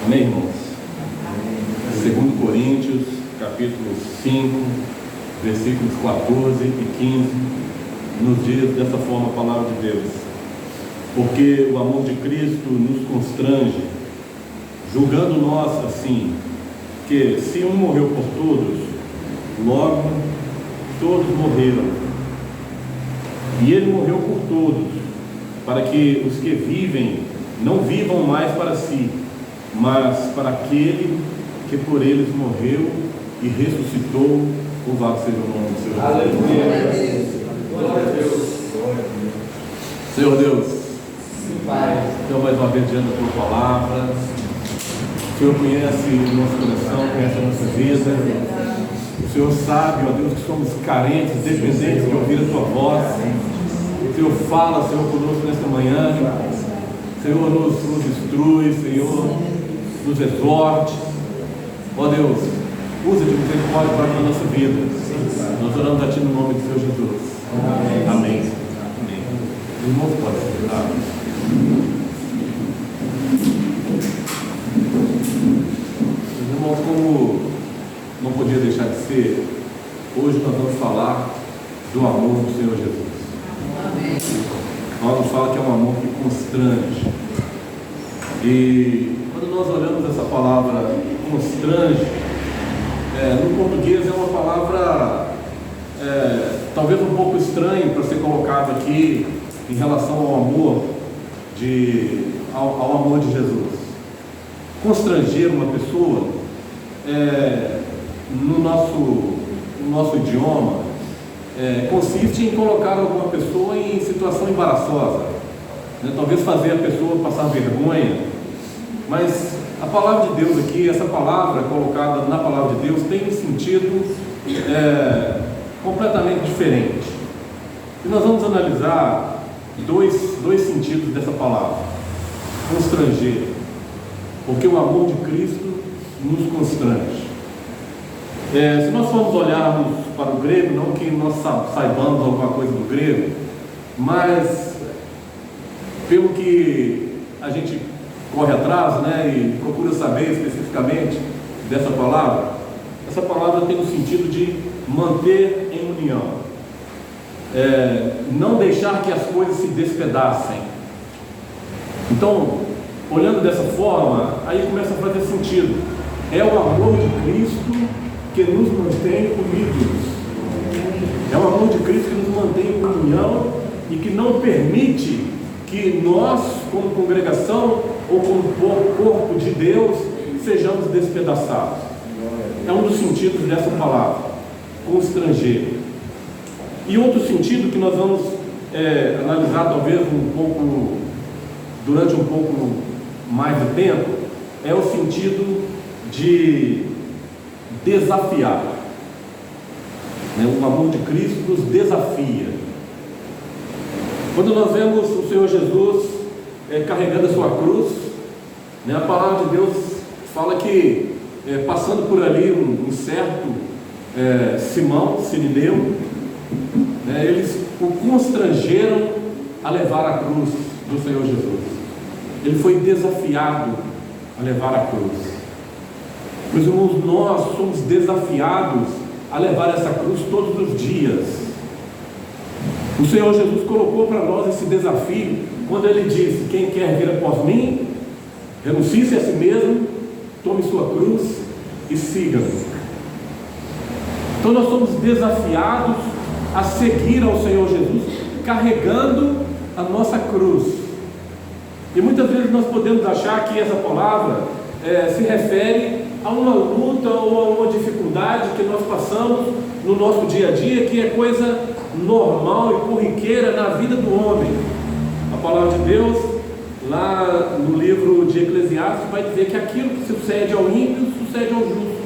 Amém, irmãos? 2 Coríntios, capítulo 5, versículos 14 e 15, nos diz dessa forma a palavra de Deus: porque o amor de Cristo nos constrange, julgando nós assim, que se um morreu por todos, logo todos morreram. E ele morreu por todos, para que os que vivem não vivam mais para si, mas para aquele que por eles morreu e ressuscitou. Louvado seja o nome do Senhor. Aleluia. Glória a Deus. Senhor Deus, Sim, Pai. então mais uma vez diante da Tua palavra, o Senhor conhece o nosso coração, conhece a nossa vida. O Senhor sabe, ó Deus, que somos carentes, dependentes de ouvir a Tua voz. O Senhor fala, Senhor, conosco nesta manhã. Senhor, nos instrui, Senhor, nos exorte. Ó Deus, usa de misericórdia para a nossa vida. Nós oramos a Ti no nome do Senhor Jesus. Amém. Amém. Amém. Os irmãos podem se sentar. Meus irmãos, como não podia deixar de ser, hoje nós vamos falar do amor do Senhor Jesus. Amém. Paulo fala que é um amor que constrange. E quando nós olhamos essa palavra constrange, no português é uma palavra talvez um pouco estranha para ser colocada aqui em relação ao amor ao amor de Jesus. Constranger uma pessoa, no nosso idioma, consiste em colocar alguma pessoa em situação embaraçosa, né? Talvez fazer a pessoa passar vergonha. Mas a palavra de Deus aqui, essa palavra colocada na palavra de Deus, tem um sentido completamente diferente. E nós vamos analisar dois sentidos dessa palavra: constranger, porque o amor de Cristo nos constrange. Se nós formos olharmos para o grego, não que nós saibamos alguma coisa do grego, mas pelo que a gente corre atrás, né, e procura saber especificamente dessa palavra, essa palavra tem o sentido de manter em união, não deixar que as coisas se despedacem. Então, olhando dessa forma, aí começa a fazer sentido. É o amor de Cristo que nos mantém unidos. É o amor de Cristo que nos mantém em união e que não permite que nós, como congregação ou como corpo de Deus, sejamos despedaçados. É um dos sentidos dessa palavra, constranger. E outro sentido que nós vamos analisar talvez durante um pouco mais de tempo, é o sentido de desafiar. O amor de Cristo nos desafia. Quando nós vemos o Senhor Jesus carregando a sua cruz, a palavra de Deus fala que passando por ali um certo Simão, Sirineu, eles o constrangeram a levar a cruz do Senhor Jesus. Ele foi desafiado a levar a cruz. Meus irmãos, nós somos desafiados a levar essa cruz todos os dias. O Senhor Jesus colocou para nós esse desafio quando Ele disse: quem quer vir após mim, renuncie-se a si mesmo, tome sua cruz e siga-me. Então nós somos desafiados a seguir ao Senhor Jesus, carregando a nossa cruz. E muitas vezes nós podemos achar que essa palavra se refere a uma luta ou a uma dificuldade que nós passamos no nosso dia a dia, que é coisa normal e corriqueira na vida do homem. A palavra de Deus, lá no livro de Eclesiastes, vai dizer que aquilo que sucede ao ímpio, sucede ao justo.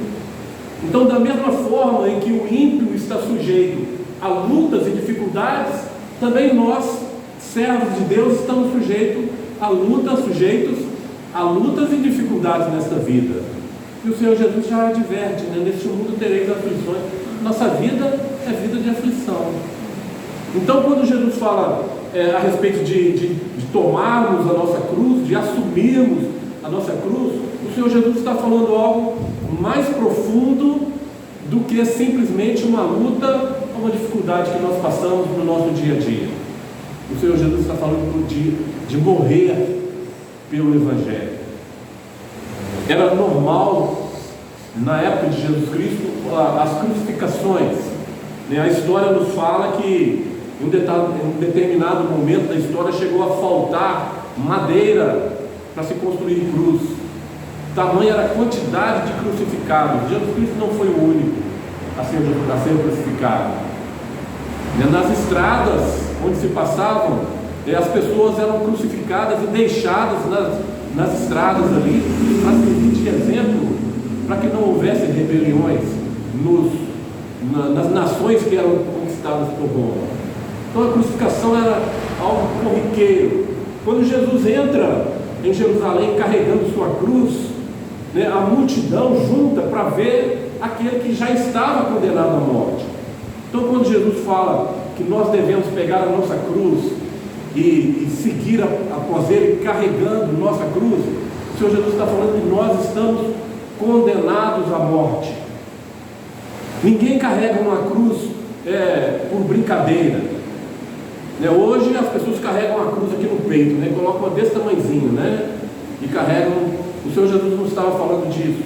Então, da mesma forma em que o ímpio está sujeito a lutas e dificuldades, também nós, servos de Deus, estamos sujeitos a lutas e dificuldades nesta vida. E o Senhor Jesus já adverte, neste mundo tereis aflições. Nossa vida é vida de aflição. Então, quando Jesus fala a respeito de tomarmos a nossa cruz, de assumirmos a nossa cruz, o Senhor Jesus está falando algo mais profundo do que simplesmente uma luta ou uma dificuldade que nós passamos no nosso dia a dia. O Senhor Jesus está falando de morrer pelo Evangelho. Era normal, na época de Jesus Cristo, as crucificações. A história nos fala que em um determinado momento da história chegou a faltar madeira para se construir cruz. Tamanha era a quantidade de crucificados. Jesus Cristo não foi o único a ser crucificado. Nas estradas onde se passavam, as pessoas eram crucificadas e deixadas nas estradas ali para servir de exemplo, para que não houvesse rebeliões nas nações que eram conquistadas por Roma. Então a crucificação era algo corriqueiro. Quando Jesus entra em Jerusalém carregando sua cruz, a multidão junta para ver aquele que já estava condenado à morte. Então quando Jesus fala que nós devemos pegar a nossa cruz e seguir após Ele carregando nossa cruz, o Senhor Jesus está falando que nós estamos condenados à morte. Ninguém carrega uma cruz por brincadeira. Hoje as pessoas carregam a cruz aqui no peito, colocam uma desse tamanhozinho, e carregam. O Senhor Jesus não estava falando disso.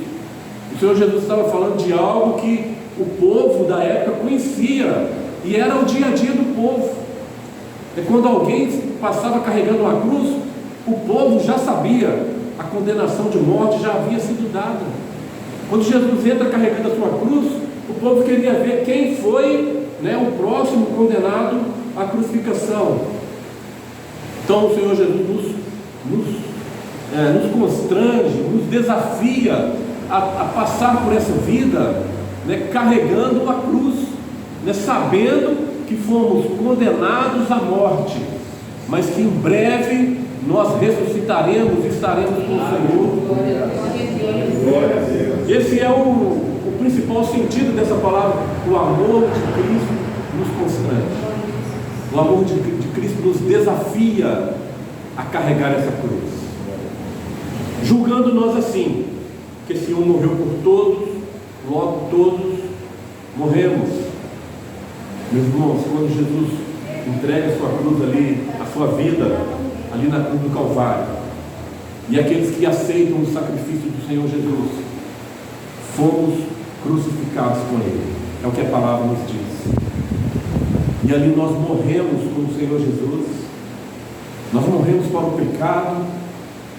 O Senhor Jesus estava falando de algo que o povo da época conhecia, e era o dia a dia do povo. Quando alguém passava carregando a cruz, o povo já sabia, a condenação de morte já havia sido dada. Quando Jesus entra carregando a sua cruz, o povo queria ver quem foi o próximo condenado à crucificação. Então o Senhor Jesus nos constrange, nos desafia a passar por essa vida carregando a cruz, sabendo que fomos condenados à morte, mas que em breve nós ressuscitaremos e estaremos com o Senhor. Esse é o principal sentido dessa palavra. O amor de Cristo nos constrange. O amor de Cristo nos desafia a carregar essa cruz, julgando nós assim, que se um morreu por todos, logo todos morremos. Meus irmãos, quando Jesus entrega a sua cruz ali, a sua vida ali na cruz do Calvário, e aqueles que aceitam o sacrifício do Senhor Jesus, fomos crucificados com Ele. É o que a palavra nos diz. E ali nós morremos com o Senhor Jesus. Nós morremos para o pecado,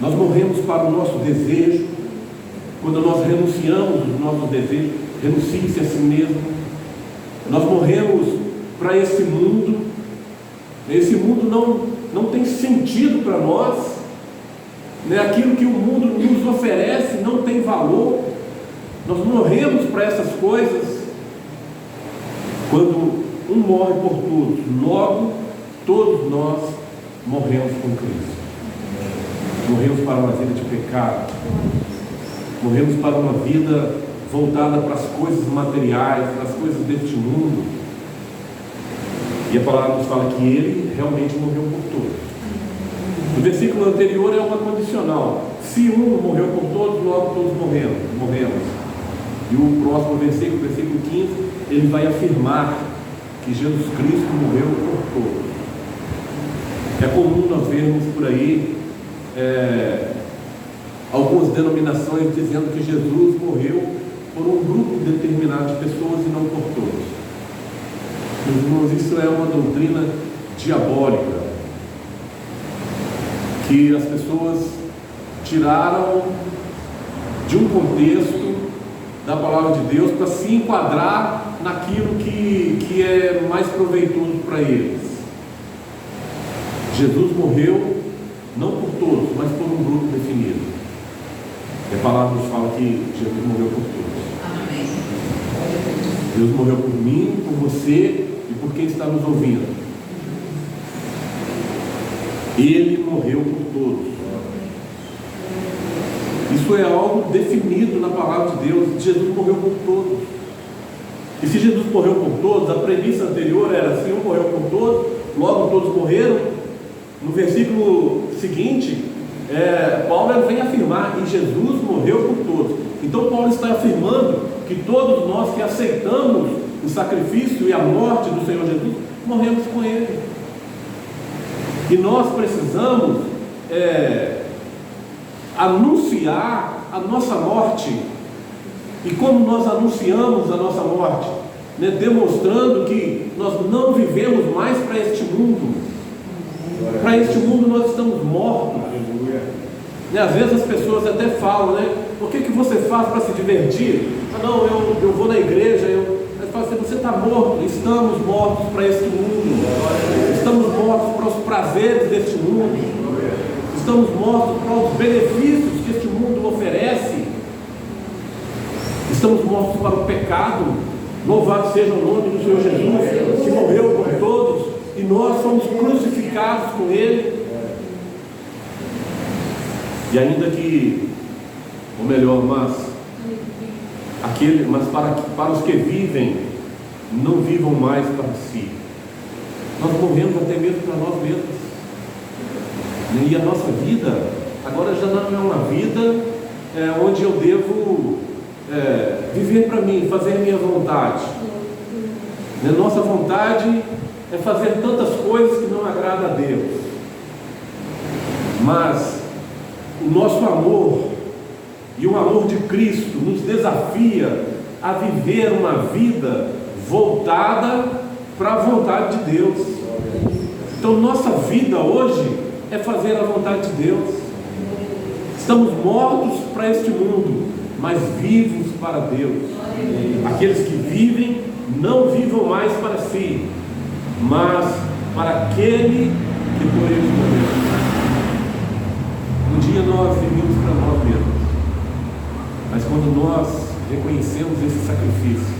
nós morremos para o nosso desejo. Quando nós renunciamos os nossos desejos, renuncie-se a si mesmo. Nós morremos para esse mundo. Esse mundo não tem sentido para nós. Aquilo que o mundo nos oferece não tem valor. Nós morremos para essas coisas. Quando um morre por todos, logo todos nós morremos com Cristo. Morremos para uma vida de pecado. Morremos para uma vida voltada para as coisas materiais, para as coisas deste mundo. E a palavra nos fala que Ele realmente morreu por todos. No versículo anterior é uma condicional. Se um morreu por todos, logo todos morremos. E o próximo versículo, versículo 15, ele vai afirmar que Jesus Cristo morreu por todos. É comum nós vermos por aí algumas denominações dizendo que Jesus morreu por um grupo determinado de pessoas e não por todos. Meus irmãos, isso é uma doutrina diabólica que as pessoas tiraram de um contexto da palavra de Deus para se enquadrar naquilo que é mais proveitoso para eles. Jesus morreu não por todos, mas por um grupo definido. E a palavra nos fala que Jesus morreu por todos. Amém. Deus morreu por mim, por você e por quem está nos ouvindo. Ele morreu por todos. Isso é algo definido na palavra de Deus. Jesus morreu por todos. E se Jesus morreu por todos, a premissa anterior era: se um morreu por todos, logo todos morreram. No versículo seguinte, Paulo ele vem afirmar, e Jesus morreu por todos. Então Paulo está afirmando que todos nós que aceitamos o sacrifício e a morte do Senhor Jesus, morremos com Ele. E nós precisamos anunciar a nossa morte. E como nós anunciamos a nossa morte? Demonstrando que nós não vivemos mais para este mundo. Para este mundo nós estamos mortos. Às vezes as pessoas até falam, o que você faz para se divertir? Não, eu vou na igreja, eu falo assim, você está morto. Estamos mortos para este mundo. Estamos mortos para os prazeres deste mundo. Estamos mortos para os benefícios que este mundo oferece. Estamos mortos para o pecado. Louvado seja o nome do Senhor Jesus, que morreu por todos, e nós somos crucificados com Ele. E ainda que, ou melhor, mas para os que vivem, não vivam mais para si. Nós morremos até mesmo para nós mesmos. E a nossa vida agora já não é uma vida onde eu devo viver para mim, fazer minha vontade. Nossa vontade é fazer tantas coisas que não agradam a Deus. Mas o nosso amor e o amor de Cristo nos desafia a viver uma vida voltada para a vontade de Deus. Então nossa vida hoje é fazer a vontade de Deus. Estamos mortos para este mundo, mas vivos para Deus. Aqueles que vivem, não vivam mais para si, mas para aquele que por eles morreu. Um dia nós vivemos para nós mesmos, mas quando nós reconhecemos esse sacrifício,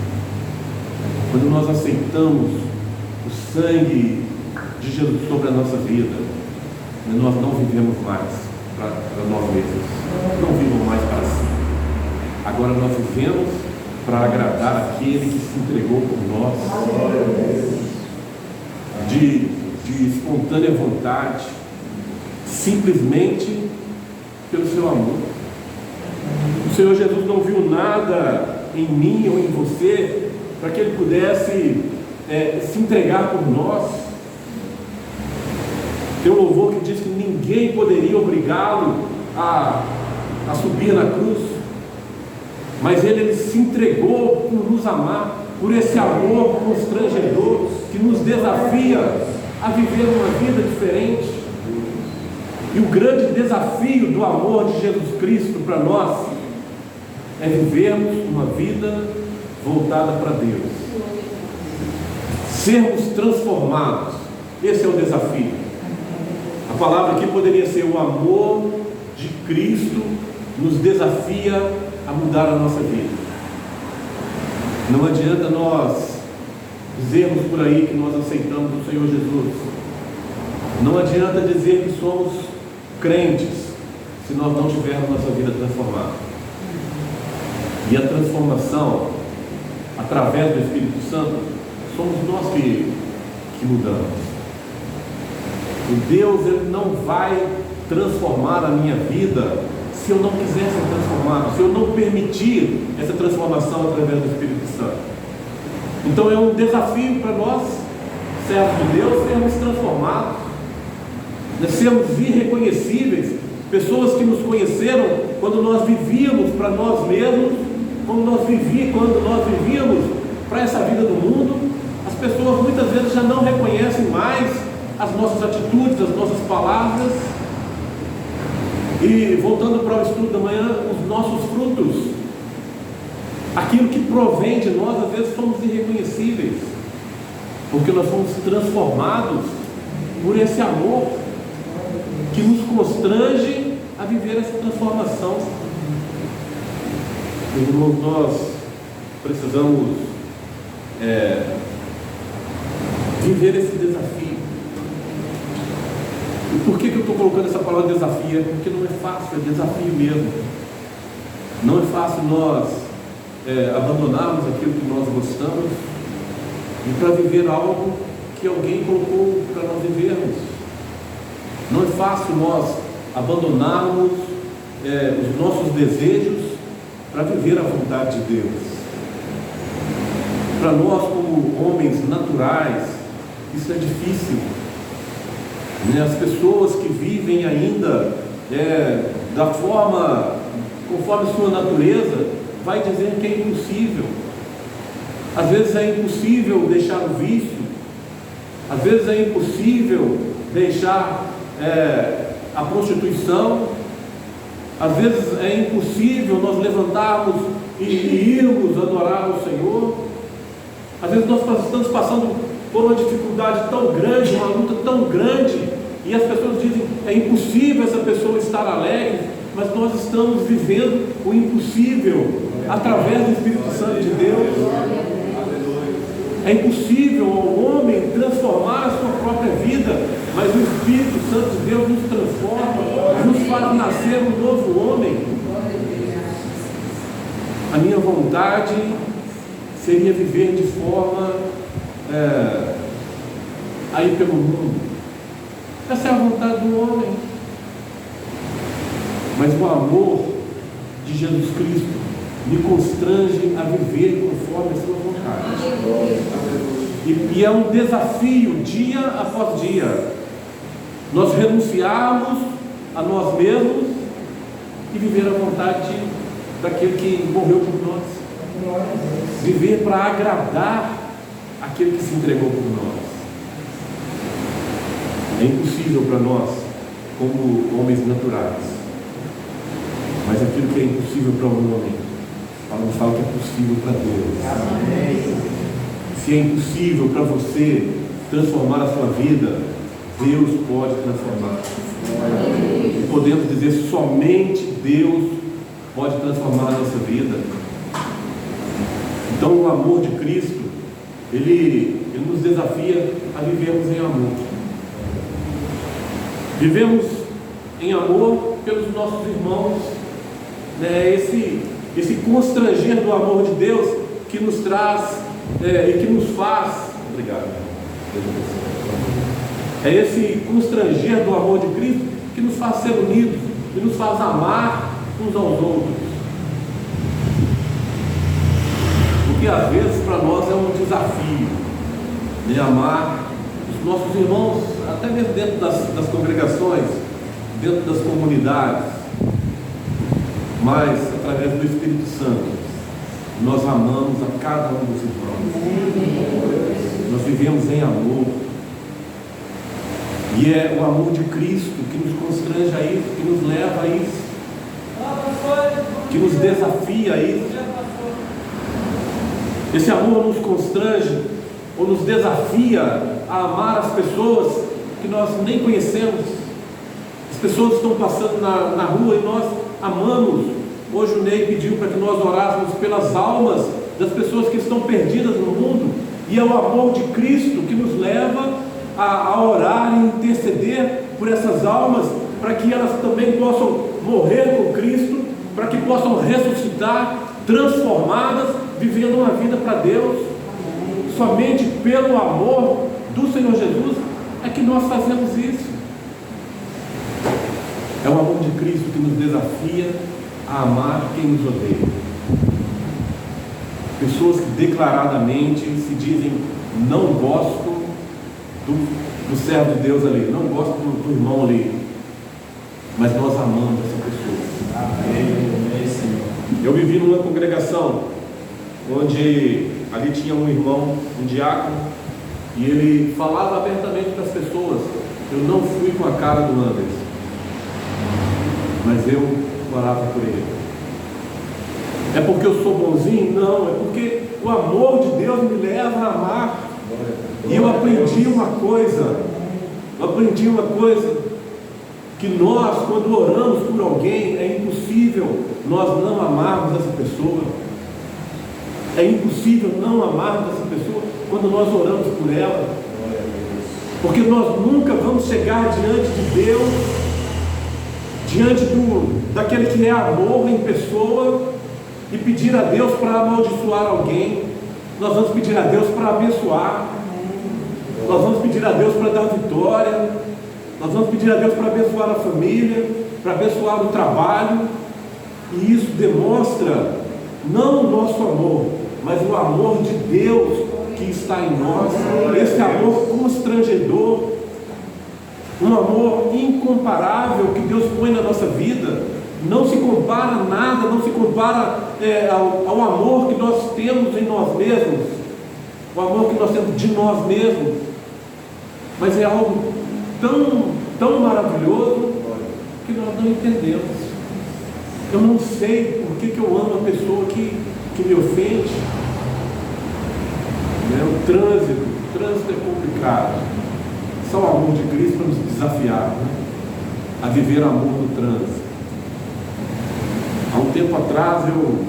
quando nós aceitamos o sangue de Jesus sobre a nossa vida, nós não vivemos mais para nós mesmos, não vivemos mais para si. Agora nós vivemos para agradar aquele que se entregou por nós, de espontânea vontade, simplesmente pelo seu amor. O Senhor Jesus não viu nada em mim ou em você para que Ele pudesse se entregar por nós. Tem um louvor que diz que ninguém poderia obrigá-lo a subir na cruz, mas ele se entregou por nos amar, por esse amor constrangedor que nos desafia a viver uma vida diferente. E o grande desafio do amor de Jesus Cristo para nós é vivermos uma vida voltada para Deus, sermos transformados. Esse é o desafio. A palavra aqui poderia ser: o amor de Cristo nos desafia a mudar a nossa vida. Não adianta nós dizermos por aí que nós aceitamos o Senhor Jesus. Não adianta dizer que somos crentes se nós não tivermos nossa vida transformada. E a transformação, através do Espírito Santo, somos nós que mudamos. O Deus, Ele não vai transformar a minha vida se eu não quiser ser transformado, se eu não permitir essa transformação através do Espírito Santo. Então é um desafio para nós, servos de Deus, sermos transformados, sermos irreconhecíveis, pessoas que nos conheceram quando nós vivíamos para nós mesmos, quando nós vivíamos para essa vida do mundo. As pessoas muitas vezes já não reconhecem mais as nossas atitudes, as nossas palavras. E voltando para o estudo da manhã, os nossos frutos, aquilo que provém de nós, às vezes somos irreconhecíveis, porque nós fomos transformados por esse amor que nos constrange a viver essa transformação. Irmãos, nós precisamos viver esse desafio. E por que eu estou colocando essa palavra desafio? Porque não é fácil, é desafio mesmo. Não é fácil nós abandonarmos aquilo que nós gostamos e para viver algo que alguém colocou para nós vivermos. Não é fácil nós abandonarmos os nossos desejos para viver a vontade de Deus. Para nós, como homens naturais, isso é difícil. As pessoas que vivem ainda da forma, conforme sua natureza, vai dizer que é impossível. Às vezes é impossível deixar o vício, às vezes é impossível deixar a prostituição, às vezes é impossível nós levantarmos e irmos adorar o Senhor. Às vezes nós estamos passando por uma dificuldade tão grande, uma luta tão grande, e as pessoas dizem, é impossível essa pessoa estar alegre, mas nós estamos vivendo o impossível através do Espírito Santo de Deus. É impossível ao homem transformar a sua própria vida, mas o Espírito Santo de Deus nos transforma, nos faz nascer um novo homem. A minha vontade seria viver de forma a ir pelo mundo. Essa é a vontade do homem. Mas o amor de Jesus Cristo me constrange a viver conforme a sua vontade. E é um desafio dia após dia nós renunciarmos a nós mesmos e viver a vontade daquele que morreu por nós. Viver para agradar aquele que se entregou por nós. É impossível para nós, como homens naturais, mas aquilo que é impossível para um homem, Paulo fala que é possível para Deus. Se é impossível para você transformar a sua vida, Deus pode transformar. E podemos dizer, somente Deus pode transformar a nossa vida. Então o amor de Cristo, ele nos desafia a vivermos em amor. Vivemos em amor pelos nossos irmãos, esse constranger do amor de Deus que nos traz e que nos faz, obrigado, é esse constranger do amor de Cristo que nos faz ser unidos e nos faz amar uns aos outros. Porque às vezes para nós é um desafio amar os nossos irmãos, até mesmo dentro das congregações, dentro das comunidades, mas através do Espírito Santo nós amamos a cada um dos irmãos. Nós vivemos em amor, e é o amor de Cristo que nos constrange a isso, que nos leva a isso, que nos desafia a isso. Esse amor nos constrange ou nos desafia a amar as pessoas que nós nem conhecemos. As pessoas estão passando na rua e nós amamos. Hoje o Ney pediu para que nós orássemos pelas almas das pessoas que estão perdidas no mundo, e é o amor de Cristo que nos leva a orar e interceder por essas almas, para que elas também possam morrer com Cristo, para que possam ressuscitar transformadas, vivendo uma vida para Deus. Somente pelo amor do Senhor Jesus é que nós fazemos isso. É o amor de Cristo que nos desafia a amar quem nos odeia. Pessoas que declaradamente se dizem, não gosto do servo de Deus ali, não gosto do irmão ali, mas nós amamos essa pessoa. Amém. Eu vivi numa congregação onde ali tinha um irmão, um diácono, e ele falava abertamente para as pessoas. Eu não fui com a cara do Anderson, mas eu orava por ele. É porque eu sou bonzinho? Não, é porque o amor de Deus me leva a amar. E eu aprendi uma coisa, que nós, quando oramos por alguém, é impossível nós não amarmos essa pessoa. É impossível não amarmos essa pessoa quando nós oramos por ela, porque nós nunca vamos chegar diante de Deus, diante daquele que é amor em pessoa, e pedir a Deus para amaldiçoar alguém. Nós vamos pedir a Deus para abençoar, nós vamos pedir a Deus para dar vitória, Nós vamos pedir a Deus para abençoar a família, para abençoar o trabalho, e isso demonstra não o nosso amor, mas o amor de Deus que está em nós, esse amor constrangedor, um amor incomparável que Deus põe na nossa vida. Não se compara a nada, não se compara ao amor que nós temos em nós mesmos, o amor que nós temos de nós mesmos, mas é algo tão maravilhoso que nós não entendemos. Eu não sei por que eu amo a pessoa que me ofende. O trânsito é complicado. Só o amor de Cristo para nos desafiar, a viver amor no trânsito. Há um tempo atrás eu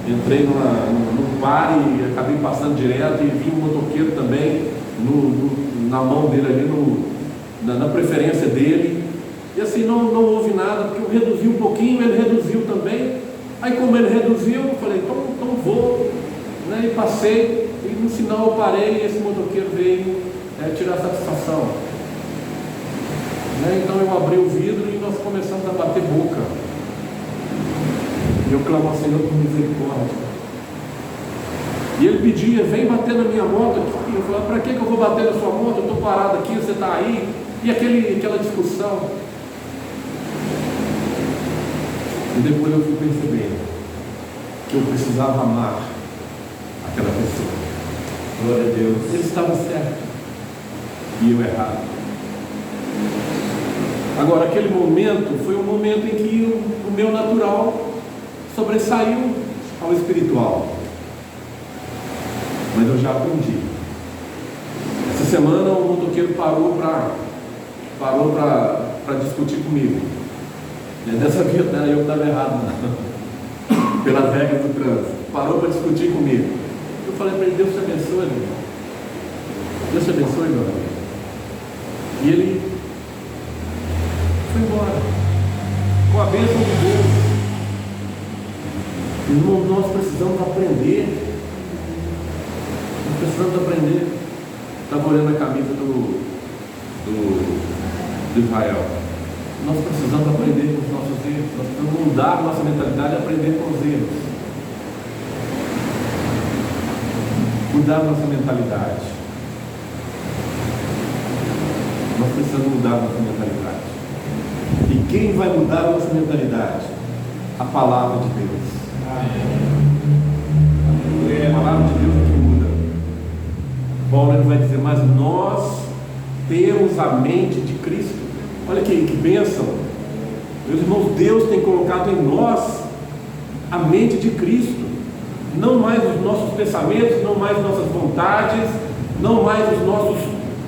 entrei num bar e acabei passando direto e vi um motoqueiro também na mão dele ali, na preferência dele, e assim não houve nada, porque eu reduzi um pouquinho, ele reduziu também. Aí como ele reduziu, eu falei, então vou, e passei, e no sinal eu parei e esse motoqueiro veio tirar satisfação. Então eu abri o vidro e nós começamos a bater boca. E eu clamo ao Senhor por misericórdia. E ele pedia, vem bater na minha moto aqui. Eu falei, para que eu vou bater na sua moto? Eu estou parado aqui, você está aí. E aquela discussão. E depois eu fui percebendo que eu precisava amar aquela pessoa. Glória a Deus. Ele estava certo e eu errado. Agora, aquele momento foi um momento em que o meu natural sobressaiu ao espiritual. Mas eu já aprendi. Essa semana o motoqueiro parou para discutir comigo. Dessa vez não era eu que estava errado, não. Pelas regras do trânsito. Parou para discutir comigo. Eu falei para ele, Deus te abençoe, meu irmão. Deus te abençoe, meu amigo. E ele foi embora com a bênção de Deus. Irmão, nós precisamos aprender. Nós precisamos aprender. Estava olhando a camisa do Israel. Nós precisamos aprender com os nossos erros. Nós precisamos mudar a nossa mentalidade e aprender com os erros. Mudar a nossa mentalidade. Nós precisamos mudar a nossa mentalidade. E quem vai mudar a nossa mentalidade? A palavra de Deus. É a palavra de Deus que muda. Paulo ele vai dizer, mas nós temos a mente de Cristo. Olha que bênção. Meus irmãos, Deus tem colocado em nós a mente de Cristo. Não mais os nossos pensamentos, não mais nossas vontades, não mais os nossos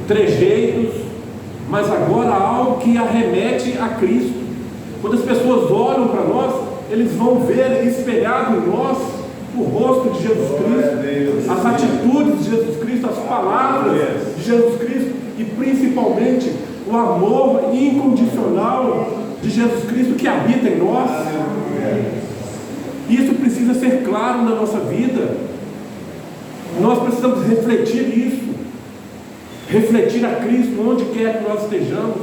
trejeitos, mas agora algo que arremete a Cristo. Quando as pessoas olham para nós, eles vão ver espelhado em nós o rosto de Jesus Cristo, as atitudes de Jesus Cristo, as palavras de Jesus Cristo e principalmente o amor incondicional de Jesus Cristo que habita em nós. Isso precisa ser claro na nossa vida. Nós precisamos refletir isso, refletir a Cristo onde quer que nós estejamos.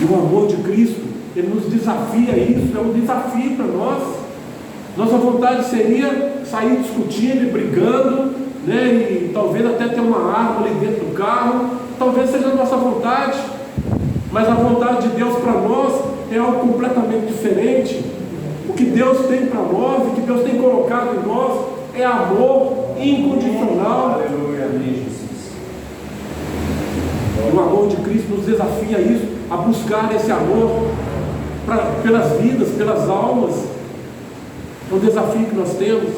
E o amor de Cristo, ele nos desafia a isso, é um desafio para nós. Nossa vontade seria sair discutindo e brigando, e talvez até ter uma arma ali dentro do carro. Talvez seja a nossa vontade, mas a vontade de Deus para nós é algo completamente diferente. O que Deus tem para nós, o que Deus tem colocado em nós é amor incondicional. Aleluia, Jesus. O amor de Cristo nos desafia a isso, a buscar esse amor pelas vidas, pelas almas. É um desafio que nós temos.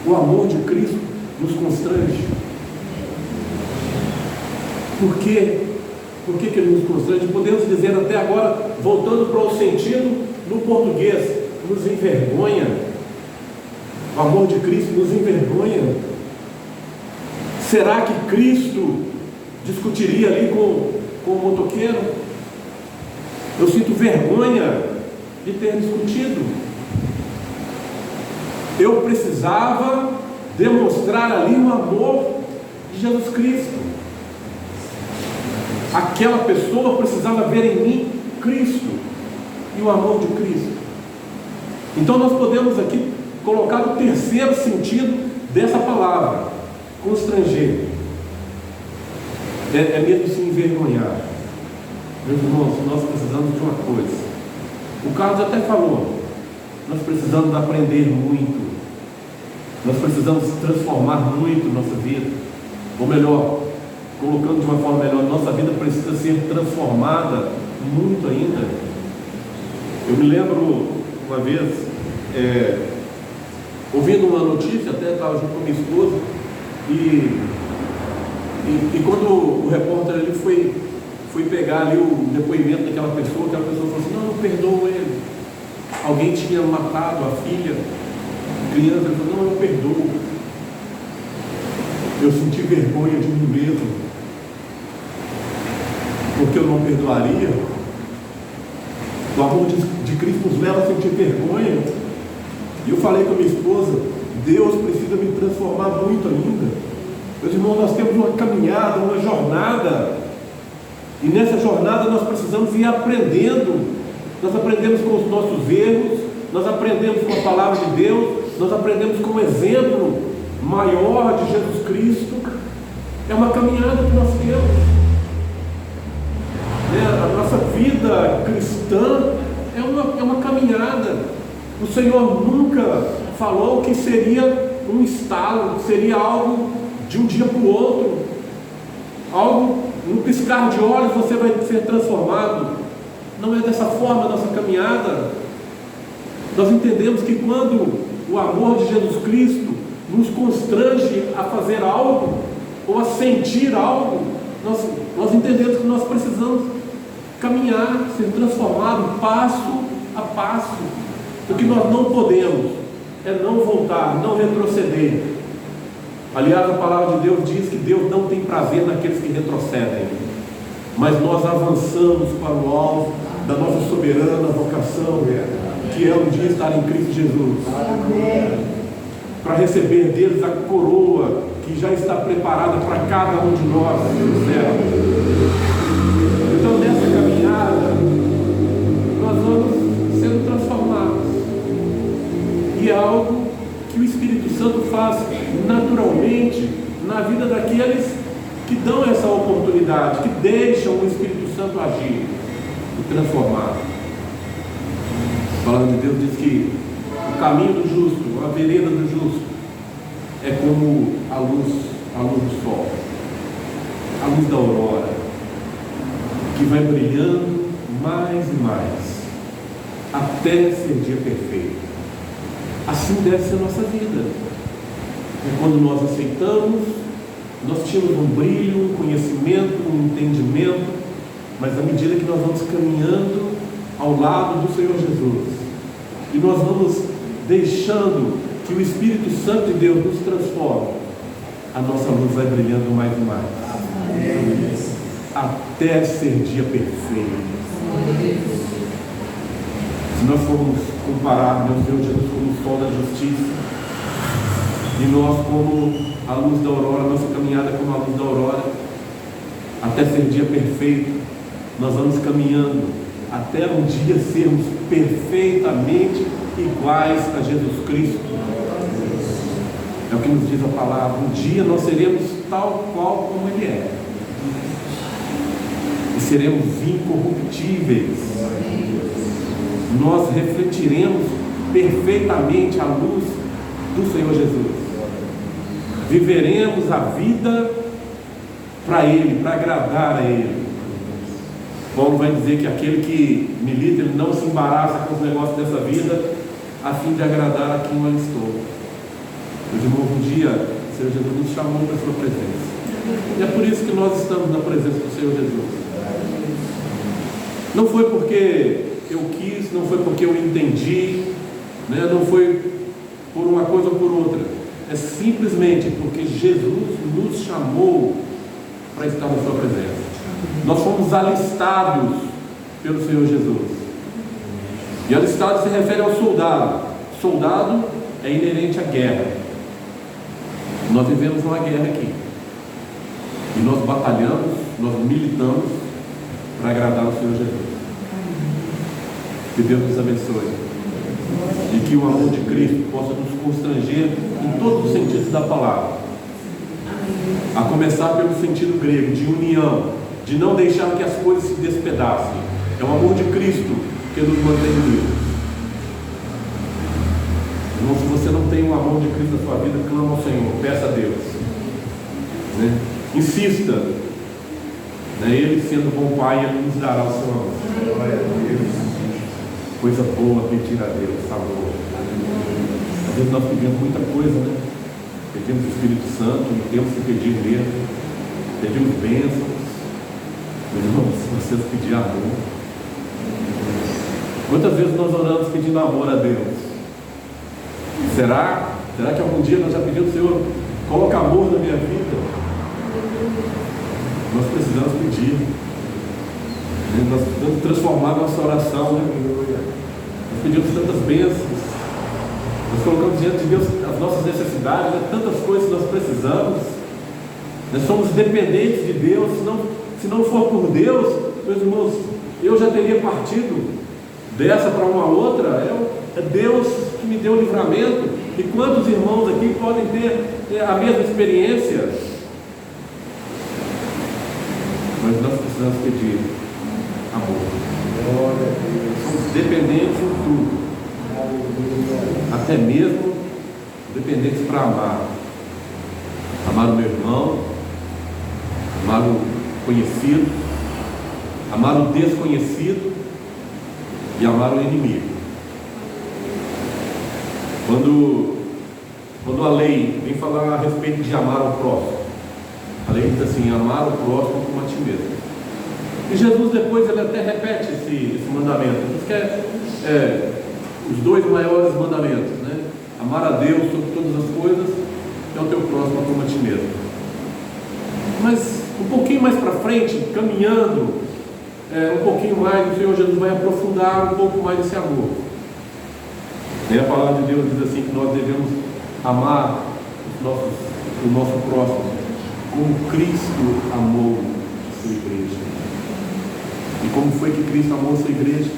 O amor de Cristo nos constrange. Por quê? Por que ele nos constrange? Podemos dizer até agora, voltando para o sentido no português, nos envergonha. O amor de Cristo nos envergonha. Será que Cristo discutiria ali com o motoqueiro? Eu sinto vergonha de ter discutido. Eu precisava demonstrar ali o amor de Jesus Cristo. Aquela pessoa precisava ver em mim Cristo e o amor de Cristo. Então nós podemos aqui colocar o terceiro sentido dessa palavra: constranger. É mesmo se envergonhar. Meus irmãos, nós precisamos de uma coisa. O Carlos até falou: nós precisamos aprender muito. Nós precisamos transformar muito nossa vida. Ou melhor, colocando de uma forma melhor, nossa vida precisa ser transformada muito ainda. Eu me lembro uma vez, ouvindo uma notícia, até estava junto com minha esposa, e quando o repórter ali foi pegar ali o depoimento daquela pessoa, aquela pessoa falou assim: não perdoo ele. Alguém tinha matado a filha, criança. Ele falou: não, eu perdoo. Eu senti vergonha de mim mesmo, porque eu não perdoaria. O amor de Cristo nos leva a sentir vergonha. E eu falei com a minha esposa: Deus precisa me transformar muito ainda. Meus irmãos, nós temos uma caminhada, uma jornada, e nessa jornada nós precisamos ir aprendendo. Nós aprendemos com os nossos erros, nós aprendemos com a palavra de Deus, nós aprendemos com o exemplo maior de Jesus Cristo. É uma caminhada que nós temos. A nossa vida cristã é uma caminhada. O Senhor nunca falou que seria um estalo, que seria algo de um dia para o outro, algo, num piscar de olhos você vai ser transformado. Não é dessa forma a nossa caminhada. Nós entendemos que quando o amor de Jesus Cristo nos constrange a fazer algo, ou a sentir algo, nós entendemos que nós precisamos caminhar, ser transformado passo a passo. O que nós não podemos é não voltar, não retroceder. Aliás, a palavra de Deus diz que Deus não tem prazer naqueles que retrocedem, mas nós avançamos para o alvo da nossa soberana vocação, que é um dia estar em Cristo Jesus, para receber deles a coroa que já está preparada para cada um de nós no céu. Então, nessa caminhada, nós vamos sendo transformados, e é algo que o Espírito Santo faz naturalmente na vida daqueles que dão essa oportunidade, que deixam o Espírito Santo agir e transformar. A palavra de Deus diz que o caminho do justo, a vereda do justo, é como a luz do sol, a luz da aurora, que vai brilhando mais e mais, até ser dia perfeito. Assim deve ser a nossa vida. É quando nós aceitamos, nós tínhamos um brilho, um conhecimento, um entendimento, mas à medida que nós vamos caminhando ao lado do Senhor Jesus, e nós vamos deixando que o Espírito Santo de Deus nos transforme, a nossa luz vai brilhando mais e mais, até ser dia perfeito. Se nós formos comparar, meu Deus, Jesus como o sol da justiça, e nós como a luz da aurora, nossa caminhada como a luz da aurora, até ser dia perfeito, nós vamos caminhando até um dia sermos perfeitamente iguais a Jesus Cristo. É o que nos diz a palavra: um dia nós seremos tal qual como Ele é, e seremos incorruptíveis. Nós refletiremos perfeitamente a luz do Senhor Jesus. Viveremos a vida para Ele, para agradar a Ele. Paulo vai dizer que aquele que milita, ele não se embaraça com os negócios dessa vida, a fim de agradar a quem eu estou. Meus irmãos, um dia o Senhor Jesus nos chamou para a sua presença, e é por isso que nós estamos na presença do Senhor Jesus. Não foi porque eu quis, não foi porque eu entendi, não foi por uma coisa ou por outra, é simplesmente porque Jesus nos chamou para estar na sua presença. Nós fomos alistados pelo Senhor Jesus, e alistado se refere ao soldado. Soldado é inerente à guerra. Nós vivemos uma guerra aqui, e nós batalhamos, nós militamos para agradar o Senhor Jesus. Que Deus nos abençoe. E que o amor de Cristo possa nos constranger em todos os sentidos da palavra. A começar pelo sentido grego, de união, de não deixar que as coisas se despedacem. É o amor de Cristo que nos mantém unidos. Irmão, se você não tem o amor de Cristo na sua vida, clama ao Senhor, peça a Deus, né? Insista, né? Ele sendo bom Pai, Ele nos dará o seu amor. Coisa boa pedir a Deus, amor. Às vezes nós pedimos muita coisa, né? Pedimos o Espírito Santo, e temos que pedir mesmo. Pedimos bênçãos. Meus irmãos, se vocês pedirem amor. Quantas vezes nós oramos pedindo amor a Deus? Será que algum dia nós já pedimos, Senhor, coloca amor na minha vida? Nós precisamos pedir. Nós precisamos transformar nossa oração, né? Nós pedimos tantas bênçãos. Nós colocamos diante de Deus as nossas necessidades, né? Tantas coisas que nós precisamos. Nós somos dependentes de Deus. Se não for por Deus, meus irmãos, eu já teria partido dessa para uma outra. É Deus que me deu o livramento. E quantos irmãos aqui podem ter a mesma experiência? Mas nós precisamos pedir amor. Somos dependentes em tudo. Até mesmo dependentes para amar. Amar o meu irmão, amar o conhecido, amar o desconhecido e amar o inimigo. Quando a lei vem falar a respeito de amar o próximo, a lei diz assim: amar o próximo como a ti mesmo. E Jesus depois ele até repete esse mandamento. Diz que é os dois maiores mandamentos, né? Amar a Deus sobre todas as coisas e ao teu próximo como a ti mesmo. Mas um pouquinho mais para frente, caminhando um pouquinho mais, o Senhor Jesus vai aprofundar um pouco mais esse amor. E a palavra de Deus diz assim que nós devemos amar o nosso próximo como Cristo amou a sua igreja. E como foi que Cristo amou a sua igreja?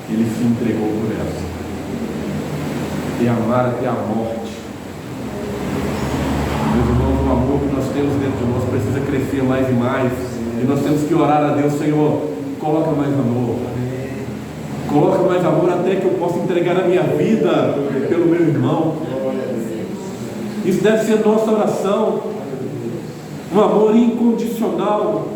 Ele se entregou por ela. E amar até a morte. Meus irmãos, o amor que nós temos dentro de nós precisa crescer mais e mais. E nós temos que orar a Deus: Senhor, coloca mais amor. Coloca mais amor até que eu possa entregar a minha vida pelo meu irmão. Isso deve ser nossa oração. Um amor incondicional.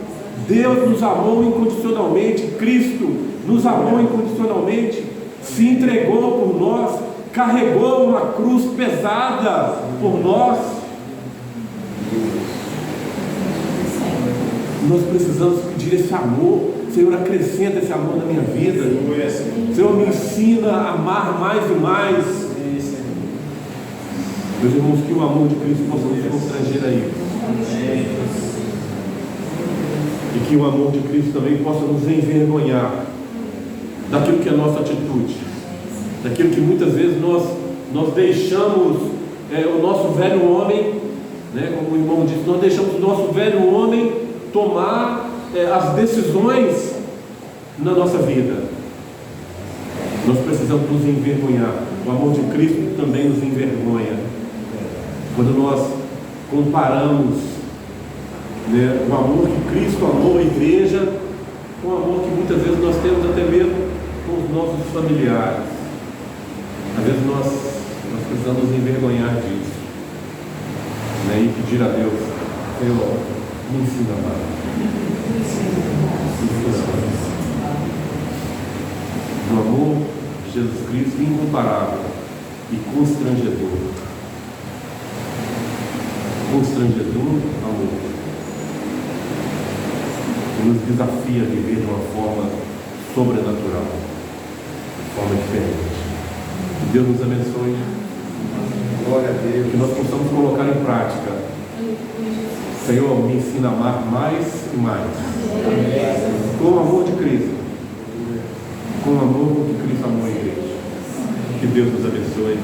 Deus nos amou incondicionalmente. Cristo nos amou incondicionalmente. Se entregou por nós. Carregou uma cruz pesada por nós. Nós precisamos pedir esse amor. Senhor, acrescenta esse amor na minha vida. Senhor, me ensina a amar mais e mais. Meus irmãos, que o amor de Cristo possa nos constranger a isso. E que o amor de Cristo também possa nos envergonhar daquilo que é a nossa atitude, daquilo que muitas vezes nós deixamos o nosso velho homem, né, como o irmão disse, nós deixamos o nosso velho homem tomar as decisões na nossa vida. Nós precisamos nos envergonhar. O amor de Cristo também nos envergonha. Quando nós comparamos, né, o amor que Cristo amou a igreja com o amor que muitas vezes nós temos até mesmo com os nossos familiares. Às vezes nós precisamos nos envergonhar disso, né, e pedir a Deus: Senhor, me ensina a amar. O amor de Jesus Cristo incomparável e constrangedor. Constrangedor amor. Ele nos desafia a viver de uma forma sobrenatural, de forma diferente. Que Deus nos abençoe. Glória a Deus. Que nós possamos colocar em prática. Senhor, me ensina a amar mais e mais. Com o amor de Cristo. Com o amor que Cristo amou a igreja. Que Deus nos abençoe.